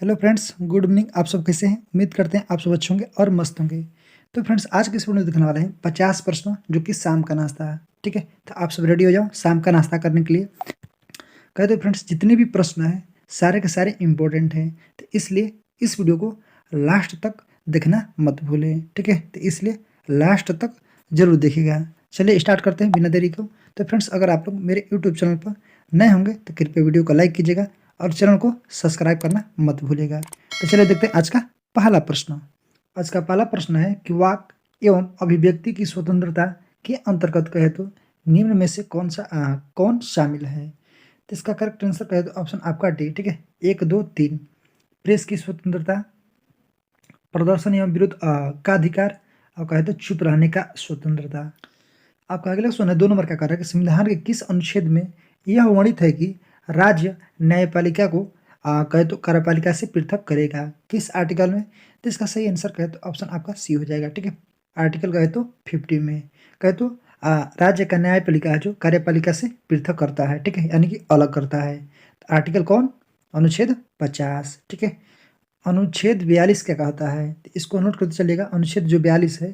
Hello friends, good evening. आप सब कैसे हैं? उम्मीद करते हैं आप सब अच्छे होंगे और मस्त होंगे। तो फ्रेंड्स, आज के इस वीडियो में दिखने वाले हैं 50 प्रश्न जो कि शाम का नाश्ता है। ठीक है, तो आप सब रेडी हो जाओ शाम का नाश्ता करने के लिए। कहते फ्रेंड्स, जितने भी प्रश्न हैं सारे के सारे इंपॉर्टेंट हैं, तो इसलिए इस वीडियो को लास्ट तक देखना मत भूलें। ठीक है, तो इसलिए लास्ट तक जरूर देखिएगा। चलिए स्टार्ट करते हैं बिना देरी को। तो फ्रेंड्स, अगर आप लोग मेरे यूट्यूब चैनल पर नए होंगे तो कृपया वीडियो को लाइक कीजिएगा और चैनल को सब्सक्राइब करना मत भूलिएगा। तो चलिए देखते हैं आज का पहला प्रश्न। आज का पहला प्रश्न है कि वाक एवं अभिव्यक्ति की स्वतंत्रता के अंतर्गत कहे तो निम्न में से कौन शामिल है? तो इसका करेक्ट आंसर कहे तो ऑप्शन आपका डी। ठीक है, 1, 2, 3। प्रेस की स्वतंत्रता, प्रदर्शन एवं विरोध का अधिकार, और कहे तो चुप रहने का स्वतंत्रता। आपका अगला क्वेश्चन है 2 नंबर का कार्य कि संविधान के किस अनुच्छेद में यह वर्णित है कि राज्य न्यायपालिका को कहे तो कार्यपालिका से पृथक करेगा? किस आर्टिकल में? तो इसका सही आंसर कहे तो ऑप्शन आपका सी हो जाएगा। ठीक है, आर्टिकल कहे तो 50 में। कहे तो राज्य का न्यायपालिका है जो कार्यपालिका से पृथक करता है। ठीक है, यानी कि अलग करता है। तो आर्टिकल कौन? अनुच्छेद 50। ठीक है, अनुच्छेद 42 क्या कहता है? तो इसको नोट करते चलिएगा। अनुच्छेद जो 42 है,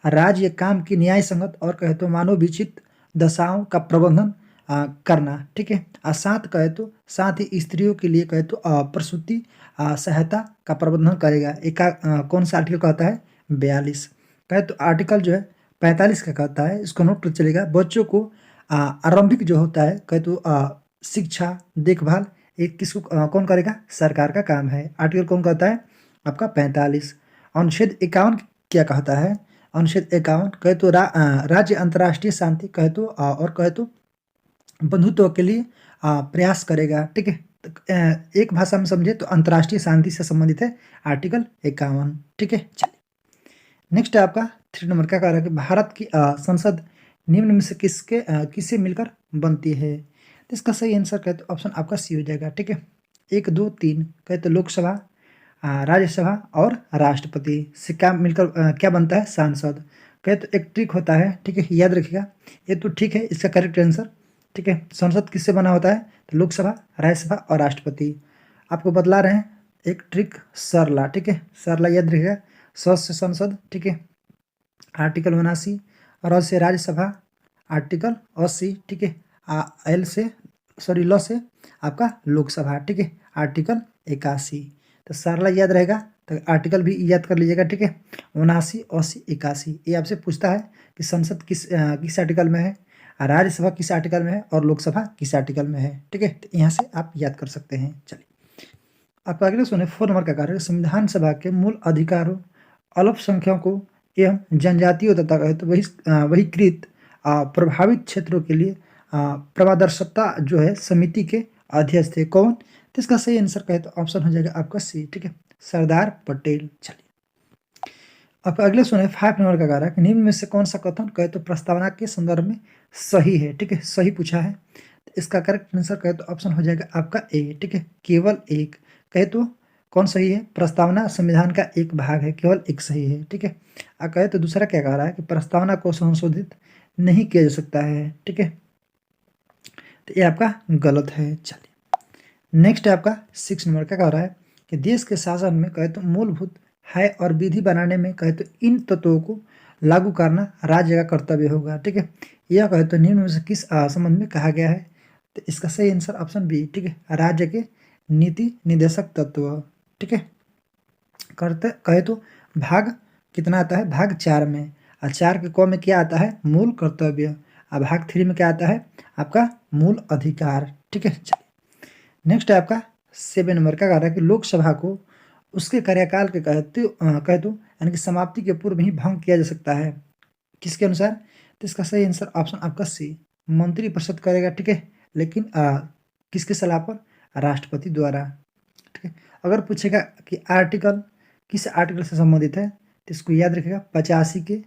राज्य काम की न्याय संगत और कहे तो मानव विचित दशाओं का प्रबंधन करना। ठीक है, साथ कहे तो साथ ही स्त्रियों के लिए कहे तो प्रसूति सहायता का प्रबंधन करेगा। कौन सा आर्टिकल कहता है? 42। कहे तो आर्टिकल जो है 45 का कहता है, इसको नोट कर चलेगा। बच्चों को आरंभिक जो होता है कहे तो शिक्षा देखभाल एक किसको कौन करेगा? सरकार का काम है। आर्टिकल कौन कहता है? आपका 45। अनुच्छेद 51 क्या कहता है? अनुच्छेद 51 कहे तो राज्य अंतर्राष्ट्रीय शांति कहे तो और कहे तो बंधुत्व के लिए प्रयास करेगा। ठीक है, तो एक भाषा में समझे तो अंतर्राष्ट्रीय शांति से संबंधित है आर्टिकल 51। ठीक है, चलिए नेक्स्ट है आपका 3 नंबर का कार्य कि भारत की संसद निम्न में से किससे मिलकर बनती है? तो इसका सही आंसर कहे तो ऑप्शन आपका सी हो जाएगा। ठीक है, 1, 2, 3 कहे तो लोकसभा, राज्यसभा और राष्ट्रपति से क्या मिलकर क्या बनता है? सांसद। कहे तो एक ट्रिक होता है। ठीक है, याद रखिएगा। ये तो ठीक है, इसका करेक्ट आंसर। ठीक है, संसद किससे बना होता है? तो लोकसभा, राज्यसभा और राष्ट्रपति। आपको बतला रहे हैं एक ट्रिक, सरला। ठीक है, सरला याद रखिएगा। स से संसद, ठीक है, आर्टिकल 79, र से राज्यसभा, आर्टिकल 80, ठीक है, ल से आपका लोकसभा, ठीक है, आर्टिकल 81। तो सरला याद रहेगा तो आर्टिकल भी याद कर लीजिएगा। ठीक है, 79, 80, 81। ये आपसे पूछता है कि संसद किस आर्टिकल में है, राज्यसभा किस आर्टिकल में है और लोकसभा किस आर्टिकल में है। ठीक है, तो यहाँ से आप याद कर सकते हैं। चलिए आपका अगले सुने 4 नंबर का कार्य संविधान सभा के मूल अधिकारों, अल्पसंख्यकों एवं जनजातियों तथा तो बहिष्कृत प्रभावित क्षेत्रों के लिए प्रवादर्शता जो है समिति के अध्यक्ष थे। कौन? तो इसका सही आंसर कहे तो ऑप्शन हो जाएगा आपका सी। ठीक है, सरदार पटेल। चलिए आपका अगले सुने 5 नंबर का कार्य निम्न में से कौन सा कथन कहे तो प्रस्तावना के संदर्भ में सही है? ठीक है, सही पूछा है। तो इसका करेक्ट आंसर कहे तो ऑप्शन हो जाएगा आपका ए। ठीक है, केवल एक। कहे तो कौन सही है? प्रस्तावना संविधान का एक भाग है, केवल एक सही है। ठीक है, कहे तो दूसरा क्या कह रहा है कि प्रस्तावना को संशोधित नहीं किया जा सकता है। ठीक है, तो ये आपका गलत है। चलिए नेक्स्ट है आपका 6 नंबर का कह रहा है कि देश के शासन में कहे तो मूलभूत है और विधि बनाने में कहे तो इन तत्वों को लागू करना राज्य का कर्तव्य होगा। ठीक है, यह कहे तो निम्न में से किस संबंध में कहा गया है? तो इसका सही आंसर ऑप्शन बी। ठीक है, राज्य के नीति निर्देशक तत्व। ठीक है, करते कहे तो भाग कितना आता है? भाग 4 में। और 4 के क में क्या आता है? मूल कर्तव्य। और भाग 3 में क्या आता है? आपका मूल अधिकार। ठीक है, चलिए नेक्स्ट है आपका 7 नंबर का कार्य कि लोकसभा को उसके कार्यकाल के कहे तो यानी कि समाप्ति के पूर्व ही भंग किया जा सकता है। किसके अनुसार? तो इसका सही आंसर ऑप्शन आपका सी, मंत्रिपरिषद करेगा। ठीक है, लेकिन किसके सलाह पर? राष्ट्रपति द्वारा। ठीक है, अगर पूछेगा कि आर्टिकल किस आर्टिकल से संबंधित है तो इसको याद रखिएगा 85 के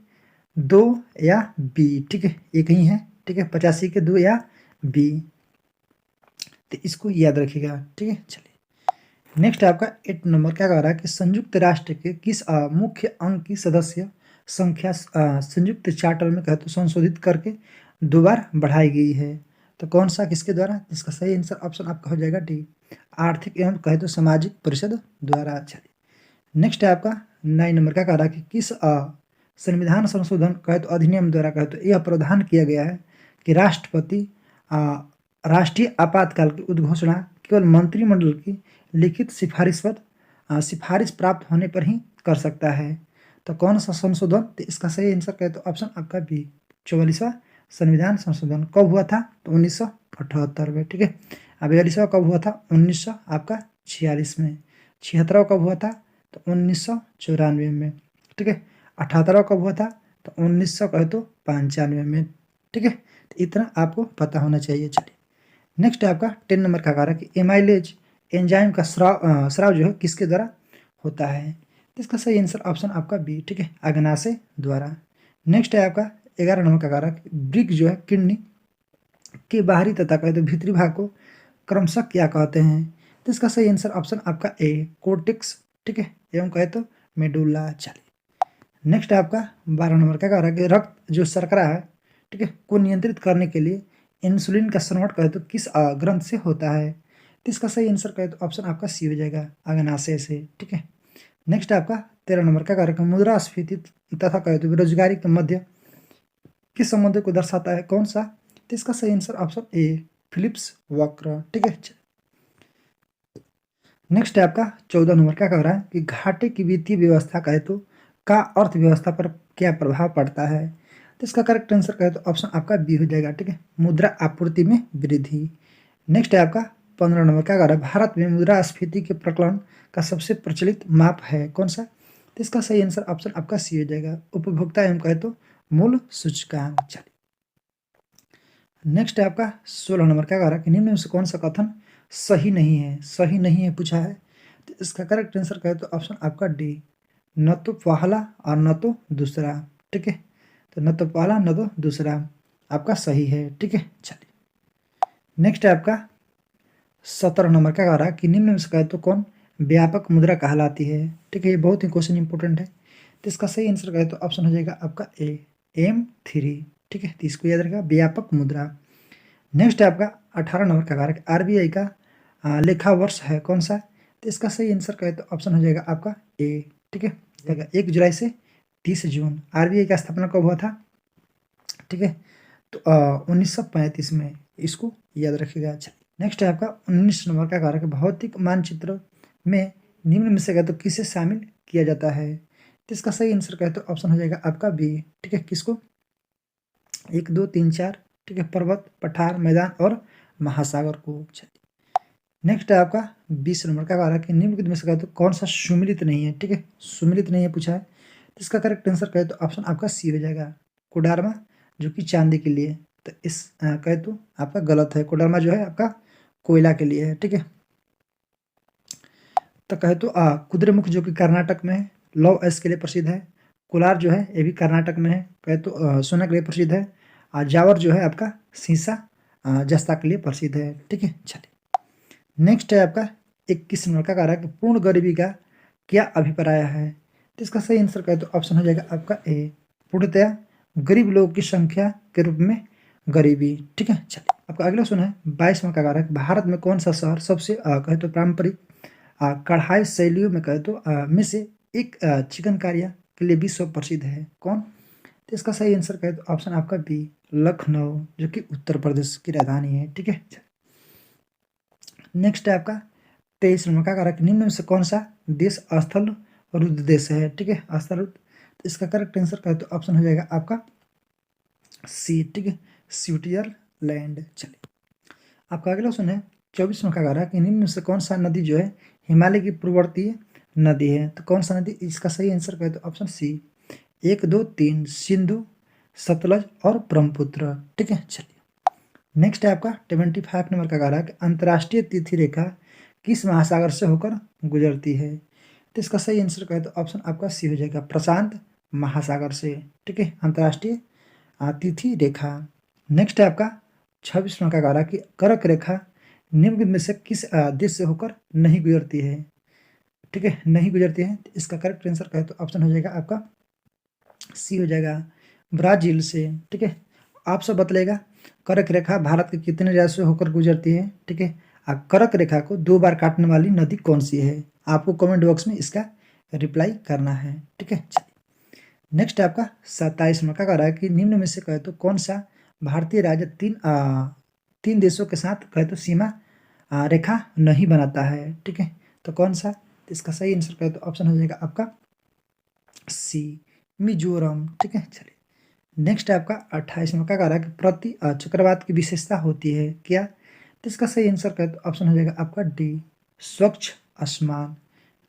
2 या बी। ठीक है, एक ही है। ठीक है, 85 के 2 या बी, तो इसको याद रखिएगा। ठीक है, चलिए नेक्स्ट आपका 8 नंबर क्या कह रहा है कि संयुक्त राष्ट्र के किस मुख्य अंग की सदस्य संख्या संयुक्त चार्टर में कहे तो संशोधित करके 2 बार बढ़ाई गई है? तो कौन सा किसके द्वारा? इसका सही आंसर ऑप्शन आपका हो जाएगा डी, आर्थिक एवं कहे तो सामाजिक परिषद द्वारा। चलिए नेक्स्ट है आपका 9 नंबर का कह रहा है कि किस संविधान संशोधन कहे तो अधिनियम द्वारा कहे तो यह प्रावधान किया गया है कि राष्ट्रपति राष्ट्रीय आपातकाल की उद्घोषणा केवल मंत्रिमंडल की लिखित सिफारिश पर सिफारिश प्राप्त होने पर ही कर सकता है। तो कौन सा संशोधन? तो इसका सही आंसर कहे तो ऑप्शन आपका बी, 44वां संविधान संशोधन कब हुआ था? तो 1978 में। ठीक है। अब 42वां कब हुआ था? 1900 आपका 46 में। 76वां कब हुआ था? तो 1994 में। ठीक है। 78वां कब हुआ था? तो 1900 कहे तो 95 में। ठीक है। तो इतना आपको पता होना चाहिए। चलिए नेक्स्ट है आपका 10 नंबर का कार्य कि एमाइलेज एंजाइम का स्राव जो है किसके द्वारा होता है? तो इसका सही आंसर ऑप्शन आपका बी। ठीक है, अग्नाशय द्वारा। नेक्स्ट है आपका 11 नंबर का कार्य ब्रिक जो है किडनी के बाहरी तथा कहे तो भीतरी भाग को क्रमशः क्या कहते हैं? तो इसका सही आंसर ऑप्शन आपका ए, कोर्टेक्स। ठीक है, एवं कहे तो मेडुला। चलिए नेक्स्ट है आपका 12 नंबर का कार्य कि रक्त जो शर्करा है, ठीक है, को नियंत्रित करने के लिए इंसुलिन का स्राव कहे तो किस ग्रंथ से होता है? तो इसका सही आंसर कहे तो ऑप्शन आपका सी हो जाएगा, अग्नाशय से। ठीक है। नेक्स्ट है आपका 13 नंबर का कार्यक्रम मुद्रास्फीति तथा कहे तो बेरोजगारी के मध्य किस संबंध को दर्शाता है? कौन सा? तो इसका सही आंसर ऑप्शन ए, फिलिप्स वक्र। ठीक है। नेक्स्ट है आपका 14 नंबर का कह रहा है कि घाटे की वित्तीय व्यवस्था कहे तो का अर्थव्यवस्था पर क्या प्रभाव पड़ता है? तो इसका करेक्ट आंसर कहे तो ऑप्शन आपका बी हो जाएगा। ठीक है, मुद्रा आपूर्ति में वृद्धि। नेक्स्ट है आपका 15 नंबर का कह रहा है भारत में मुद्रास्फीति के प्रकलन का सबसे प्रचलित माप है? कौन सा? तो इसका सही आंसर ऑप्शन आपका सी हो जाएगा, उपभोक्ता एवं कहे तो मूल सूचकांक। चलिए नेक्स्ट है आपका 16 नंबर का कह रहा है कि निम्न में से कौन सा कथन सही नहीं है? सही नहीं है पूछा है, तो इसका करेक्ट आंसर कहे तो ऑप्शन आपका डी, न तो पहला और न तो दूसरा। ठीक है, तो न तो पहला न तो दूसरा आपका सही है। ठीक है। चलिए नेक्स्ट है आपका 17 नंबर का कह रहा है कि निम्न में से कहे तो कौन व्यापक मुद्रा कहलाती है? ठीक है, ये बहुत ही क्वेश्चन इंपॉर्टेंट है। तो इसका सही आंसर कहे तो ऑप्शन हो जाएगा आपका ए, M3। ठीक है, तो इसको याद रखेगा, व्यापक मुद्रा। नेक्स्ट है आपका 18 नंबर का कारक आरबीआई का लेखा वर्ष है? कौन सा? तो इसका सही आंसर कहे तो ऑप्शन हो जाएगा आपका ए। ठीक है, 1 जुलाई से 30 जून। आरबीआई का स्थापना कब हुआ था? ठीक है, तो 1935 में। इसको याद रखिएगा। अच्छा नेक्स्ट है आपका 19 नंबर का कारक भौतिक मानचित्र में निम्न में से कहे तो किसे शामिल किया जाता है? तो इसका सही आंसर कहे तो ऑप्शन हो जाएगा आपका बी। ठीक है, किसको? 1, 2, 3, 4। ठीक है, पर्वत, पठार, मैदान और महासागर को। नेक्स्ट है आपका 20 नंबर का कह रहा है कि निम्नलिखित में से कहे तो कौन सा सुमिलित नहीं है? ठीक है, सुमिलित नहीं है पूछा है, तो इसका करेक्ट आंसर कहे तो ऑप्शन आपका सी हो जाएगा, कोडारमा, जो कि चांदी के लिए। तो इस कहे तो आपका गलत है, कोडरमा जो है आपका कोयला के लिए है। ठीक है, तो कहे तो कुद्रेमुख जो कि कर्नाटक में है, लव एस के लिए प्रसिद्ध है। कोलार जो है ये भी कर्नाटक में है, कहे तो सोना के लिए प्रसिद्ध है। जावर जो है आपका सीसा जस्ता के लिए प्रसिद्ध है। ठीक है। चलिए नेक्स्ट है आपका 21 नंबर का कह रहा है कि पूर्ण गरीबी का क्या अभिप्राय है? तो इसका सही आंसर कहे तो ऑप्शन हो जाएगा आपका ए, पूर्णतया गरीब लोगों की संख्या के रूप में गरीबी। ठीक है। चलिए आपका अगला सुना है 22 नंबर का कह रहा है भारत में कौन सा शहर सबसे कहे तो पारंपरिक कढ़ाई शैलियों में कहे तो में से एक चिकनकारिया के लिए विश्व प्रसिद्ध है? कौन? तो इसका सही आंसर कहे तो ऑप्शन आपका बी, लखनऊ, जो कि उत्तर प्रदेश की राजधानी है। ठीक है। नेक्स्ट है आपका 23 नंबर का कारक निम्न में से कौन सा देश स्थल रुद्ध देश है? ठीक है, स्थल रुद्ध। तो इसका करेक्ट आंसर कहे तो ऑप्शन हो जाएगा आपका सी। ठीक है, स्विट्जरलैंड। चलिए आपका अगला क्वेश्चन है 24 नंबर का कारक कि निम्न में से कौन सा नदी जो है हिमालय की पूर्ववर्ती नदी है? तो कौन सा नदी? इसका सही आंसर कहे तो ऑप्शन सी, 1, 2, 3, सिंधु, सतलज और ब्रह्मपुत्र। ठीक है। चलिए नेक्स्ट है आपका 25 नंबर का कह अंतर्राष्ट्रीय तिथि रेखा किस महासागर से होकर गुजरती है? तो इसका सही आंसर कहे तो ऑप्शन आपका सी हो जाएगा, प्रशांत महासागर से। ठीक है, अंतर्राष्ट्रीय तिथि रेखा। नेक्स्ट है आपका 26 नंबर का कह कि कर्क रेखा निम्न में से किस देश से होकर नहीं गुजरती है? ठीक है, नहीं गुजरती है। तो इसका करेक्ट आंसर कहे तो ऑप्शन हो जाएगा आपका सी हो जाएगा, ब्राजील से। ठीक है, आप सब बतलेगा कर्क रेखा भारत के कितने राज्यों से होकर गुजरती है, ठीक है। कर्क रेखा को 2 बार काटने वाली नदी कौन सी है? आपको कमेंट बॉक्स में इसका रिप्लाई करना है, ठीक है। चलिए नेक्स्ट है आपका 27वां का कह रहा है कि निम्न में से कहे तो कौन सा भारतीय राज्य तीन देशों के साथ कहे तो सीमा रेखा नहीं बनाता है, ठीक है। तो कौन सा? तो इसका सही आंसर कहे तो ऑप्शन हो जाएगा आपका सी, मिजोरम, ठीक है। चलिए नेक्स्ट है आपका 28वां का कह रहा है कि प्रति चक्रवात की विशेषता होती है क्या? तो इसका सही आंसर कहे तो ऑप्शन हो जाएगा आपका डी, स्वच्छ आसमान।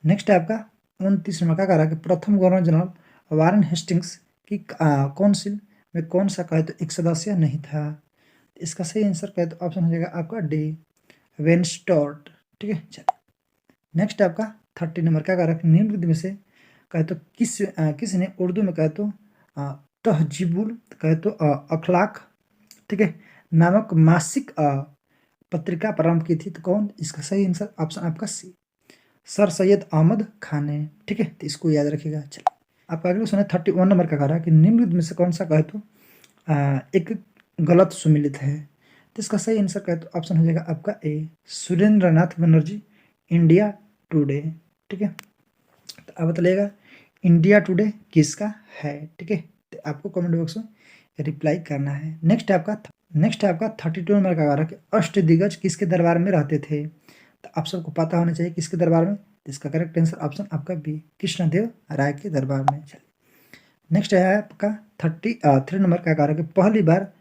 नेक्स्ट है आपका 29वां का कह रहा है कि प्रथम गवर्नर जनरल वारेन हेस्टिंग्स की काउंसिल में कौन सा कहे तो एक सदस्य नहीं था? इसका सही आंसर कहे तो ऑप्शन हो जाएगा आपका डी, वेनस्टोर्ट, ठीक है। चलिए नेक्स्ट आपका 30 नंबर का कह रहा है कि निम्न में से कहे तो किसने उर्दू में कहे तो तहजीबुल कहे तो अखलाक, ठीक है, नामक मासिक पत्रिका प्रारंभ की थी? तो कौन? इसका सही आंसर ऑप्शन आपका सी, सर सैयद अहमद खान ने, ठीक है। तो इसको याद रखिएगा। चलिए आपका अगला क्वेश्चन है 31 नंबर का कह रहा है कि निम्नलिखित में से कौन सा कहे तो एक गलत सुमिलित है? तो इसका सही आंसर कहे तो ऑप्शन हो जाएगा आपका ए, सुरेंद्रनाथ बनर्जी इंडिया टुडे, ठीक है। तो अब बताइएगा इंडिया टुडे किसका है, ठीक है। तो आपको कमेंट बॉक्स में रिप्लाई करना है। नेक्स्ट है आपका 32 नंबर का कह रहा है कि अष्टदिग्गज किसके दरबार में रहते थे? तो आप सबको पता होना चाहिए किसके दरबार में। इसका करेक्ट आंसर ऑप्शन आपका बी, कृष्णदेव राय के दरबार में। चलिए नेक्स्ट है आपका 33 नंबर का कह रहा है कि पहली बार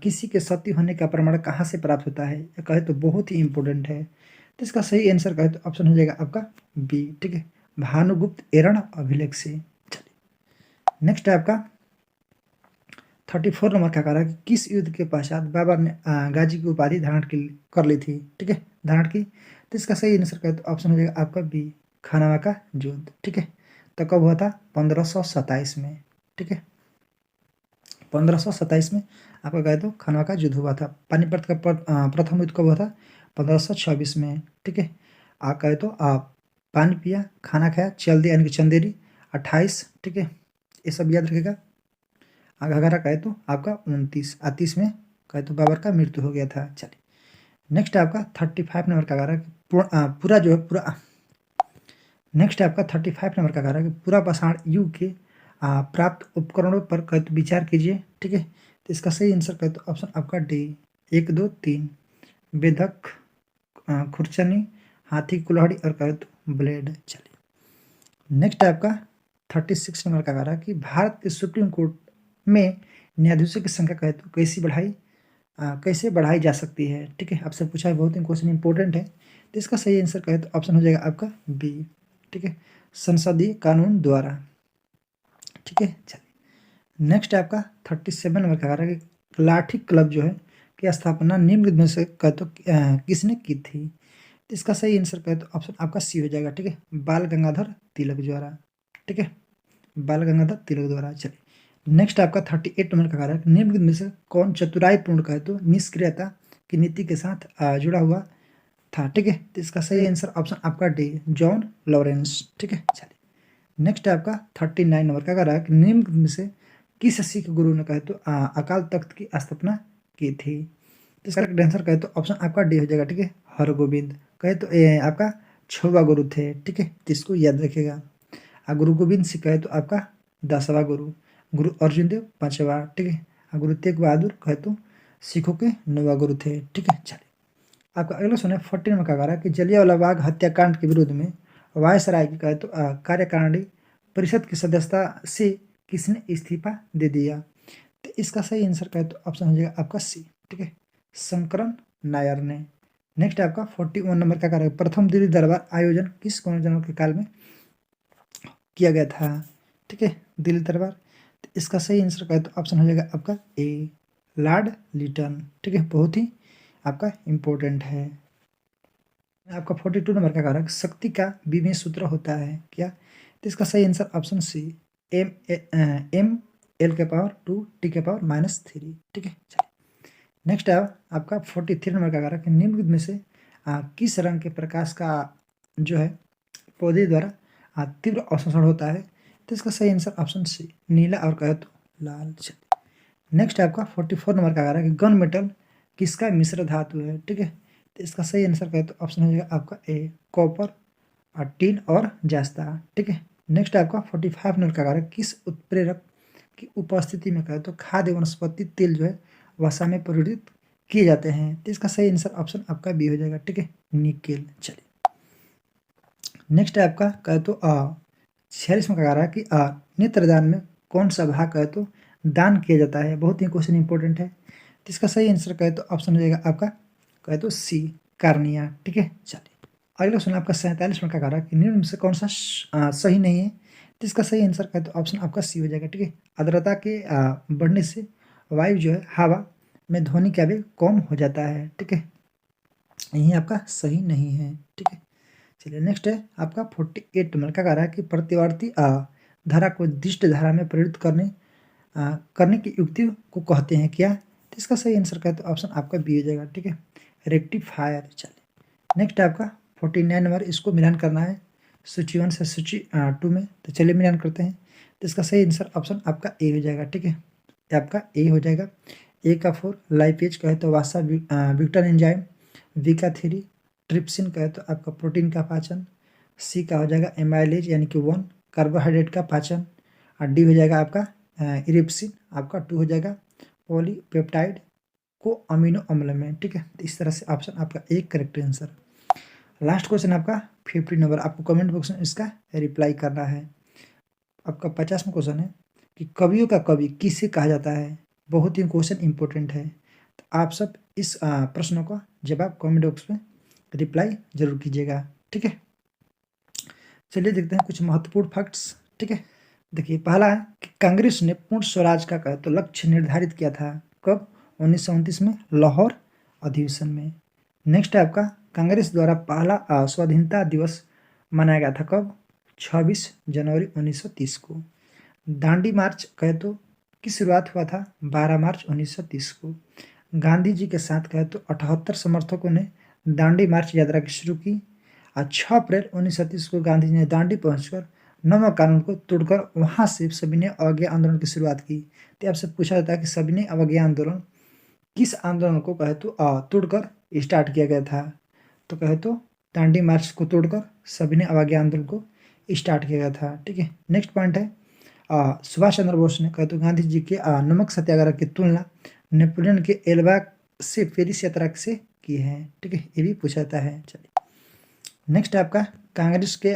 किसी के सती होने का प्रमाण कहाँ से प्राप्त होता है? ये कहे तो बहुत ही इंपॉर्टेंट है। तो इसका सही आंसर कहे तो ऑप्शन हो जाएगा आपका बी, ठीक है, भानुगुप्त एरण अभिलेख से। चलिए नेक्स्ट है आपका 34 नंबर का कह रहा है कि किस युद्ध के पश्चात बाबर ने गाजी की उपाधि कर ली थी, ठीक है, धारण की? तो इसका सही आंसर कहे तो ऑप्शन हो जाएगा आपका बी, खानवा का युद्ध, ठीक है। तो कब हुआ था? 1527 में, ठीक है। 1527 में आपका कहे तो खानवा का युद्ध हुआ था। पानीपत का प्रथम युद्ध कब हुआ था? 1526 में, ठीक है। आप कहे तो आप पानी पिया, खाना खाया, चल दिया यानी कि चंदेरी 28, ठीक है। ये सब याद रखेगा। घाघरा कहे तो आपका 29, 30 में कहे तो बाबर का मृत्यु हो गया था। चलिए नेक्स्ट है आपका 35 नंबर का कह रहा है कि पूरा जो है पूरा नेक्स्ट है आपका 35 नंबर का कह रहा है कि पूरा पाषाण युग के प्राप्त उपकरणों पर कहे तो विचार कीजिए, ठीक है। तो इसका सही आंसर कहे तो ऑप्शन आपका डी, 1, 2, 3, बेधक, खुरचनी, हाथी कुल्हाड़ी और कहे तो ब्लेड। चलिए नेक्स्ट है आपका 36 नंबर का कह रहा है कि भारत के सुप्रीम कोर्ट में न्यायाधीशों की संख्या कहे तो कैसे बढ़ाई जा सकती है, ठीक है। आपसे पूछा है, बहुत ही क्वेश्चन इंपॉर्टेंट है। तो इसका सही आंसर कहे तो ऑप्शन हो जाएगा आपका बी, ठीक है, संसदीय कानून द्वारा, ठीक है। चलिए नेक्स्ट है आपका 37 नंबर का कह रहा है कि लाठी क्लब जो है की स्थापना निम्न में से कहे तो किसने की थी? तो इसका सही आंसर कहे तो ऑप्शन आपका सी हो जाएगा, ठीक है, बाल गंगाधर तिलक द्वारा, ठीक है, बाल गंगाधर तिलक द्वारा। चलिए नेक्स्ट आपका 38 नंबर का कह रहा है निम्न में से कौन चतुराईपूर्ण कहे तो निष्क्रियता की नीति के साथ जुड़ा हुआ था, ठीक है। तो इसका सही आंसर ऑप्शन आपका डी, जॉन लॉरेंस, ठीक है। चलिए नेक्स्ट है आपका 39 नंबर का कह रहा है कि निम्न में से किस सिख गुरु ने कहे तो अकाल तख्त की स्थापना की थी? तो इसका करेक्ट आंसर कहे तो ऑप्शन आपका डी हो जाएगा, ठीक है, हरगोविंद कहे तो आपका 6वां गुरु थे, ठीक है। तो इसको याद रखिएगा। गुरु गोविंद सिंह कहे तो आपका 10वां गुरु, गुरु अर्जुन देव 5वां, ठीक है। गुरु तेग बहादुर कहे तो सिखों के 9वां गुरु थे, ठीक है। चलिए आपका अगला सुना 14 में कहा रहा है कि जलियांवाला बाग हत्याकांड के विरोध में वायसराय की कहे तो कार्यकारिणी परिषद की सदस्यता से किसने इस्तीफा दे दिया? तो इसका सही आंसर कहे तो ऑप्शन हो जाएगा आपका सी, ठीक है, शंकरन नायर ने। नेक्स्ट आपका 41 नंबर का कार्य प्रथम दिल्ली दरबार आयोजन किस गवर्नर जनरल के काल में किया गया था, ठीक है, दिल्ली दरबार? तो इसका सही आंसर कहे तो ऑप्शन हो जाएगा आपका ए, लॉर्ड लिटन, ठीक है, बहुत ही आपका इम्पोर्टेंट है। आपका 42 नंबर का कारक शक्ति का विमेय सूत्र होता है क्या? तो इसका सही answer option C, M L के पावर 2 टी के पावर -3, ठीक है। चलिए नेक्स्ट है आपका 43 नंबर का कारक निम्न में से किस रंग के प्रकाश का जो है पौधे द्वारा तीव्र अवशोषण होता है? तो इसका सही आंसर ऑप्शन सी, नीला और कहे तो लाल। नेक्स्ट आपका 44 नंबर का आ रहा है कि गन मेटल किसका मिश्र धातु है, ठीक है। तो इसका सही आंसर कहे तो ऑप्शन हो जाएगा आपका ए, कॉपर और टिन और जास्ता, ठीक है। नेक्स्ट आपका 45 नंबर का आ रहा है किस उत्प्रेरक की उपस्थिति में कहे तो खाद्य वनस्पति तेल जो है वसा में परिवर्तित किए जाते हैं। तो इसका सही आंसर ऑप्शन आपका बी हो जाएगा, ठीक है, निकेल। चलिए नेक्स्ट है आपका कहे तो 46 में कहा रहा है कि नेत्रदान में कौन सा भाग कहे तो दान किया जाता है। बहुत ही क्वेश्चन इंपॉर्टेंट है। तो इसका सही आंसर कहे तो ऑप्शन हो जाएगा आपका कहे तो सी, कार्निया, ठीक है। चलिए अगला क्वेश्चन आपका 47 में का कह रहा है कि निम्न में से कौन सा सही नहीं है। तो इसका सही आंसर कहे तो ऑप्शन आपका सी हो जाएगा, ठीक है। आर्द्रता के बढ़ने से वायु जो है हवा में ध्वनि का वेग कम हो जाता है, ठीक है। यही आपका सही नहीं है, ठीक है। चलिए नेक्स्ट है आपका 48 नंबर का कह रहा है कि प्रतिवर्ती धारा को दिष्ट धारा में परिवर्तित करने की युक्ति को कहते हैं क्या। तो इसका सही आंसर कहे तो ऑप्शन आपका बी हो जाएगा, ठीक है, रेक्टिफायर। चलिए नेक्स्ट आपका 49 नंबर, इसको मिलान करना है सूची 1 से सूची 2 में। तो चलिए मिलान करते हैं। तो इसका सही आंसर ऑप्शन आपका ए हो जाएगा, ठीक है, आपका ए हो जाएगा। ए का 4 लाइपेज कहे तो वासा विक्टर एंजाइम, वी का 3 ट्रिप्सिन कहे तो आपका प्रोटीन का पाचन, सी का हो जाएगा एमाइलेज यानी कि 1 कार्बोहाइड्रेट का पाचन, और डी हो जाएगा आपका इरिप्सिन, आपका 2 हो जाएगा पॉलीपेप्टाइड को अमीनो अम्ल में, ठीक है। तो इस तरह से ऑप्शन आपका एक करेक्ट आंसर। लास्ट क्वेश्चन आपका 50 नंबर, आपको कमेंट बॉक्स में इसका रिप्लाई करना है। आपका 50वां क्वेश्चन है कि कवियों का कवि किसे कहा जाता है। बहुत ही क्वेश्चन इंपॉर्टेंट है। तो आप सब इस प्रश्नों का जवाब कमेंट बॉक्स में रिप्लाई जरूर कीजिएगा, ठीक है। चलिए देखते हैं कुछ महत्वपूर्ण फैक्ट्स, ठीक है। देखिए पहला है कि कांग्रेस ने पूर्ण स्वराज का कहे तो लक्ष्य निर्धारित किया था कब, 1929 में लाहौर अधिवेशन में। नेक्स्ट है आपका कांग्रेस द्वारा पहला स्वाधीनता दिवस मनाया गया था कब, 26 जनवरी 1930 को। दांडी मार्च कहे तो की शुरुआत हुआ था 12 मार्च 1930 को। गांधी जी के साथ कहे तो 78 समर्थकों ने दांडी मार्च यात्रा की शुरू की। और 6 अप्रैल 1930 को गांधी जी ने दांडी पहुंचकर नमक कानून को तोड़कर वहां से सभी ने अवज्ञा आंदोलन की शुरुआत की। तो आपसे पूछा जाता है कि सभी ने अवज्ञा आंदोलन किस आंदोलन को कहे तो तोड़कर स्टार्ट किया गया था। तो कहे तो दांडी मार्च को तोड़कर सभी ने अवज्ञा आंदोलन को स्टार्ट किया गया था, ठीक है। नेक्स्ट पॉइंट है सुभाष चंद्र बोस ने कहे तो गांधी जी के नमक सत्याग्रह की तुलना नेपोलियन के एल्बा से पेरिस यात्रा से की है, ठीक है, ये भी पूछा जाता है। चलिए नेक्स्ट आपका कांग्रेस के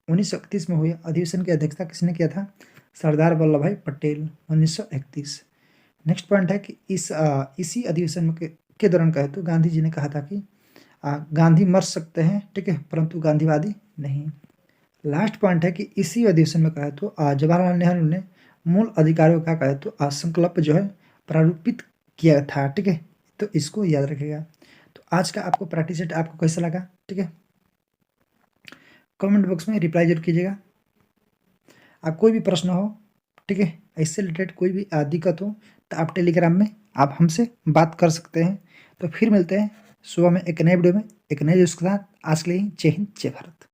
1931 में हुए अधिवेशन की अध्यक्षता किसने किया था, सरदार वल्लभ भाई पटेल, 1931। नेक्स्ट पॉइंट है कि इसी अधिवेशन के दौरान कहे तो गांधी जी ने कहा था कि गांधी मर सकते हैं, ठीक है, परंतु गांधीवादी नहीं। लास्ट पॉइंट है कि इसी अधिवेशन में कहे तो जवाहरलाल नेहरू ने मूल अधिकारों का कहे तो संकल्प जो है प्रारूपित किया था, ठीक है। तो इसको याद रखिएगा। तो आज का आपको प्रैक्टिस सेट आपको कैसा लगा, ठीक है, कमेंट बॉक्स में रिप्लाई जरूर कीजिएगा। आप कोई भी प्रश्न हो, ठीक है, इससे रिलेटेड कोई भी दिक्कत हो तो आप टेलीग्राम में आप हमसे बात कर सकते हैं। तो फिर मिलते हैं सुबह में एक नए वीडियो में एक नए न्यूज़ के साथ। आज के लिए जय हिंद जय भारत।